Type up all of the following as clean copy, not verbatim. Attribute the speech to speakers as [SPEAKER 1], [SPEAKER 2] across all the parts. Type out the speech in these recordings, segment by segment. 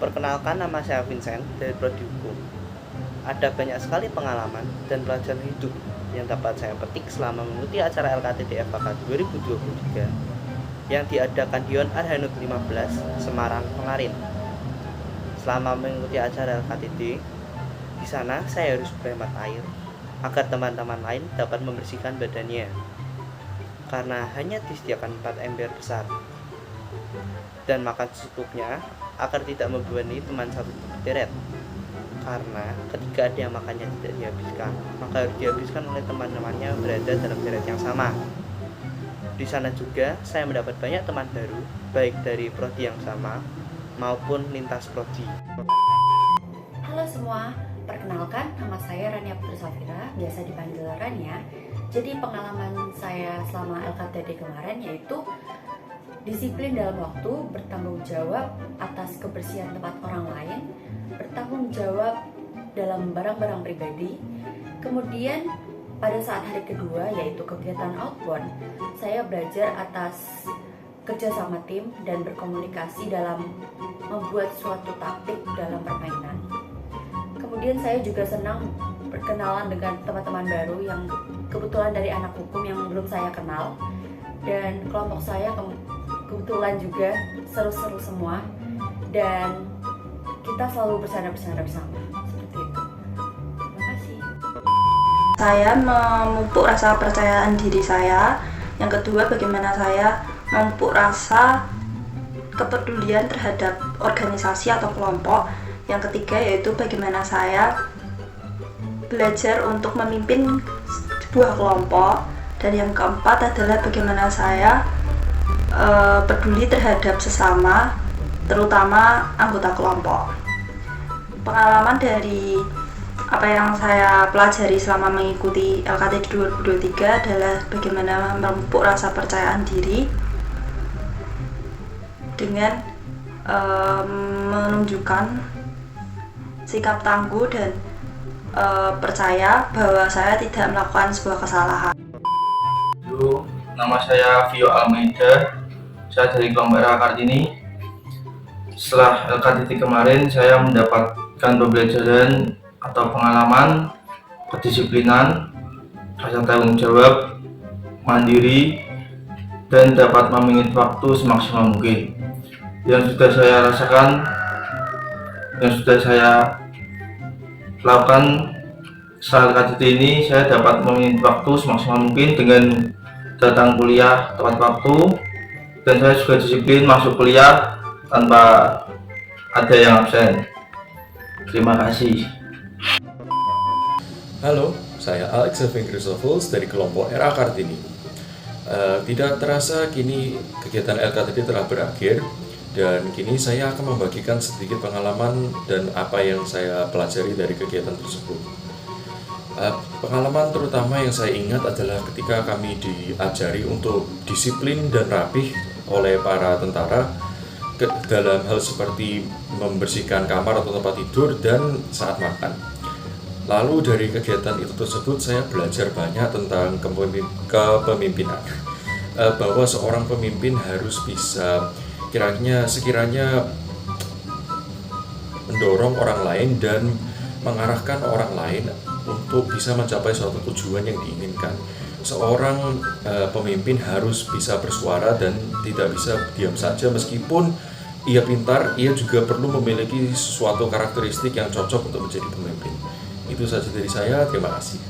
[SPEAKER 1] Perkenalkan, nama saya Vincent dari Prodi Hukum. Ada banyak sekali pengalaman dan pelajaran hidup yang dapat saya petik selama mengikuti acara LKTD FAK 2023 yang diadakan di Yon Arhanud 15, Semarang kemarin. Selama mengikuti acara LKTD, di sana saya harus berhemat air agar teman-teman lain dapat membersihkan badannya, karena hanya disediakan 4 ember besar, dan makan secukupnya agar tidak membebani teman satu deret. Karena ketika ada yang makannya tidak dihabiskan, maka harus dihabiskan oleh teman-temannya berada dalam deret yang sama. Di sana juga saya mendapat banyak teman baru, baik dari prodi yang sama maupun lintas prodi.
[SPEAKER 2] Halo semua, perkenalkan nama saya Rania Putri Safira, biasa dipanggil Rania. Jadi pengalaman saya selama LKTD kemarin yaitu disiplin dalam waktu, bertanggung jawab atas kebersihan tempat orang lain, bertanggung jawab dalam barang-barang pribadi. Kemudian pada saat hari kedua yaitu kegiatan outbound, saya belajar atas kerja sama tim dan berkomunikasi dalam membuat suatu taktik dalam permainan. Kemudian saya juga senang berkenalan dengan teman-teman baru yang kebetulan dari anak hukum yang belum saya kenal, dan kelompok saya kebetulan juga seru-seru semua, dan kita selalu bercanda-bercanda bersama seperti itu. Terima kasih.
[SPEAKER 3] Saya memupuk rasa kepercayaan diri saya. Yang kedua, bagaimana saya memupuk rasa kepedulian terhadap organisasi atau kelompok. Yang ketiga yaitu bagaimana saya belajar untuk memimpin sebuah kelompok. Dan yang keempat adalah bagaimana saya peduli terhadap sesama, terutama anggota kelompok. Pengalaman dari apa yang saya pelajari selama mengikuti LKTD 2023 adalah bagaimana memupuk rasa percayaan diri dengan menunjukkan sikap tangguh dan percaya bahwa saya tidak melakukan sebuah kesalahan.
[SPEAKER 4] Halo, nama saya Vio Almeida. Saya dari kelompok era Kartini. Setelah LKTD kemarin, saya mendapatkan pembelajaran atau pengalaman kedisiplinan, rasa tanggung jawab, mandiri, dan dapat memanage waktu semaksimal mungkin. Yang sudah saya rasakan, yang sudah saya lakukan saat LKTD ini, saya dapat memanage waktu semaksimal mungkin dengan datang kuliah tepat waktu, dan saya juga disiplin masuk kuliah tanpa ada yang absen. Terima kasih.
[SPEAKER 5] Halo, saya Alex Selvin Christophus dari kelompok RA Kartini. Tidak terasa kini kegiatan LKTD telah berakhir, dan kini saya akan membagikan sedikit pengalaman dan apa yang saya pelajari dari kegiatan tersebut. Pengalaman terutama yang saya ingat adalah ketika kami diajari untuk disiplin dan rapih oleh para tentara dalam hal seperti membersihkan kamar atau tempat tidur dan saat makan. Lalu dari kegiatan itu tersebut saya belajar banyak tentang kepemimpinan, bahwa seorang pemimpin harus bisa sekiranya mendorong orang lain dan mengarahkan orang lain untuk bisa mencapai suatu tujuan yang diinginkan. Seorang pemimpin harus bisa bersuara dan tidak bisa diam saja. Meskipun ia pintar, ia juga perlu memiliki suatu karakteristik yang cocok untuk menjadi pemimpin. Itu saja dari saya, terima kasih.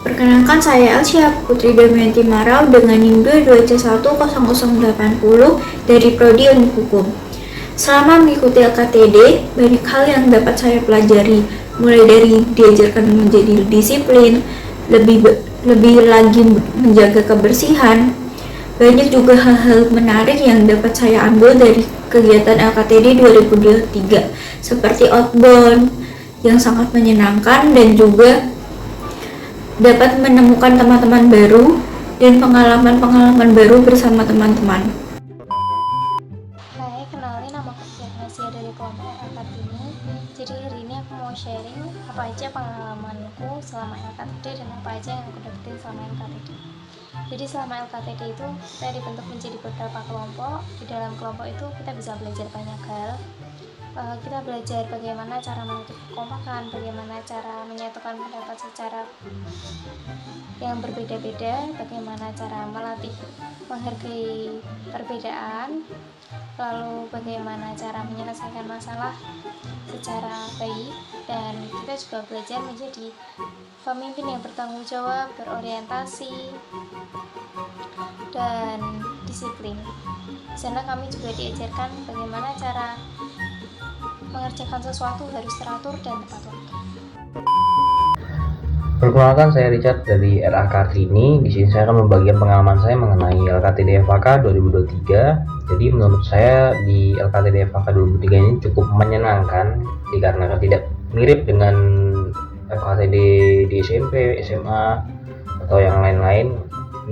[SPEAKER 6] Perkenalkan, saya Elsia Putri Damayanti Marau dengan NIM 22C10080 dari Prodi Ilmu Hukum. Selama mengikuti LKTD, banyak hal yang dapat saya pelajari, mulai dari diajarkan menjadi disiplin, lebih lagi menjaga kebersihan. Banyak juga hal-hal menarik yang dapat saya ambil dari kegiatan LKTD 2023, seperti outbound yang sangat menyenangkan, dan juga dapat menemukan teman-teman baru dan pengalaman-pengalaman baru bersama teman-teman.
[SPEAKER 7] Hai, kenalin, nama aku Fiatnasia dari kelompok LKTD. Jadi hari ini aku mau sharing apa aja pengalamanku selama LKTD dan apa aja yang aku dapetin selama LKTD. Jadi selama LKTD itu kita dibentuk menjadi beberapa kelompok. Di dalam kelompok itu kita bisa belajar banyak hal. Kita belajar bagaimana cara menutup kekompakan, bagaimana cara menyatukan pendapat secara yang berbeda-beda, bagaimana cara melatih menghargai perbedaan, lalu bagaimana cara menyelesaikan masalah secara baik, dan kita juga belajar menjadi pemimpin yang bertanggung jawab, berorientasi, dan disiplin. Di sana kami juga diajarkan bagaimana cara mengerjakan sesuatu harus teratur dan tepat waktu.
[SPEAKER 8] Perkenalkan, saya Richard dari RA Kartini. Di sini saya akan membagikan pengalaman saya mengenai LKTD FHK 2023. Jadi menurut saya di LKTD FHK 2023 ini cukup menyenangkan dikarenakan tidak mirip dengan LKTD di SMP, SMA, atau yang lain-lain.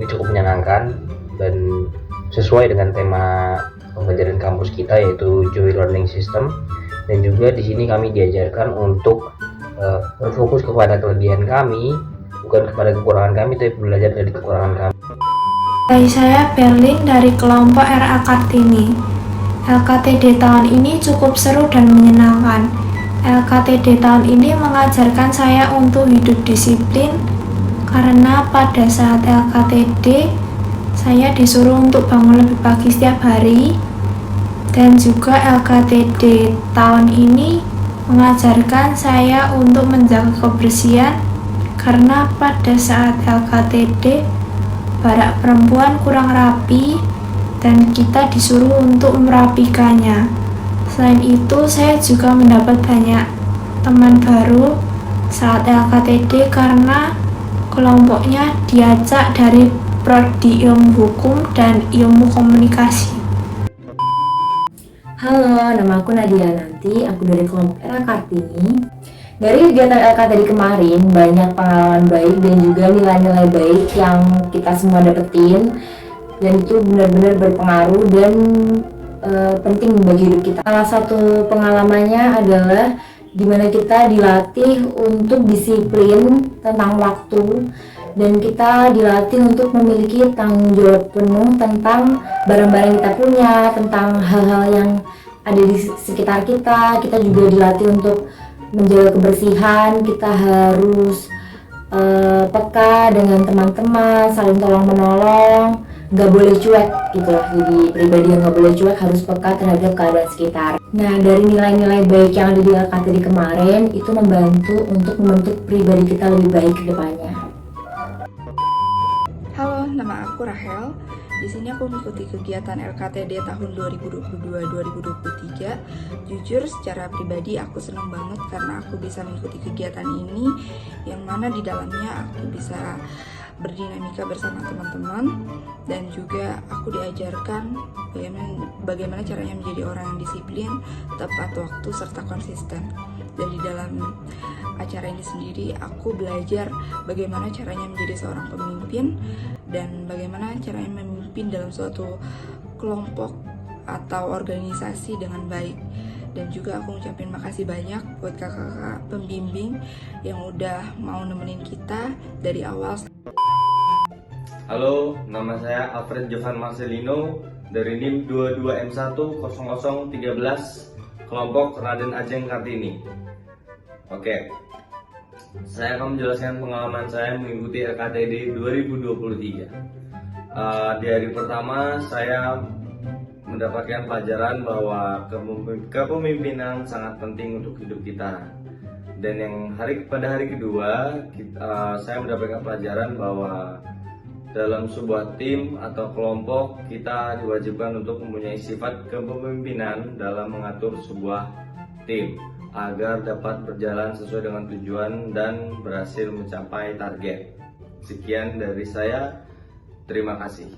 [SPEAKER 8] Ini cukup menyenangkan dan sesuai dengan tema pembelajaran kampus kita, yaitu Joy Learning System. Dan juga di sini kami diajarkan untuk berfokus kepada kelebihan kami, bukan kepada kekurangan kami, tapi belajar dari kekurangan kami.
[SPEAKER 6] Saya Berlin dari kelompok RA Kartini. LKTD tahun ini cukup seru dan menyenangkan. LKTD tahun ini mengajarkan saya untuk hidup disiplin, karena pada saat LKTD saya disuruh untuk bangun lebih pagi setiap hari. Dan juga LKTD tahun ini mengajarkan saya untuk menjaga kebersihan, karena pada saat LKTD barak perempuan kurang rapi dan kita disuruh untuk merapikannya. Selain itu, saya juga mendapat banyak teman baru saat LKTD karena kelompoknya diajak dari prodi ilmu hukum dan ilmu komunikasi.
[SPEAKER 9] Halo, nama aku Nadia Nanti, aku dari kelompok RA Kartini. Dari kegiatan LKTD kemarin, banyak pengalaman baik dan juga nilai-nilai baik yang kita semua dapetin, dan itu benar-benar berpengaruh dan penting bagi hidup kita. Salah satu pengalamannya adalah dimana kita dilatih untuk disiplin tentang waktu, dan kita dilatih untuk memiliki tanggung jawab penuh tentang barang-barang kita punya, tentang hal-hal yang ada di sekitar kita. Kita juga dilatih untuk menjaga kebersihan, kita harus peka dengan teman-teman, saling tolong-menolong, nggak boleh cuek gitu lah. Jadi pribadi yang nggak boleh cuek, harus peka terhadap keadaan sekitar. Nah, dari nilai-nilai baik yang ada di LKTD kemarin, itu membantu untuk membentuk pribadi kita lebih baik ke depannya.
[SPEAKER 10] Halo, nama aku Rahel. Di sini aku mengikuti kegiatan LKTD tahun 2022-2023. Jujur, secara pribadi aku senang banget karena aku bisa mengikuti kegiatan ini, yang mana di dalamnya aku bisa berdinamika bersama teman-teman, dan juga aku diajarkan bagaimana caranya menjadi orang yang disiplin, tepat waktu, serta konsisten. Dan di dalam acara ini sendiri aku belajar bagaimana caranya menjadi seorang pemimpin dan bagaimana caranya memimpin dalam suatu kelompok atau organisasi dengan baik. Dan juga aku ngucapin makasih banyak buat kakak-kakak pembimbing yang udah mau nemenin kita dari awal.
[SPEAKER 11] Halo, nama saya Alfred Johan Marcelino dari NIM 22M10013 kelompok Raden Ajeng Kartini. Oke, saya akan menjelaskan pengalaman saya mengikuti LKTD 2023. Di hari pertama saya mendapatkan pelajaran bahwa kepemimpinan sangat penting untuk hidup kita. Dan pada hari kedua saya mendapatkan pelajaran bahwa dalam sebuah tim atau kelompok kita diwajibkan untuk mempunyai sifat kepemimpinan dalam mengatur sebuah tim agar dapat berjalan sesuai dengan tujuan dan berhasil mencapai target. Sekian dari saya, terima kasih.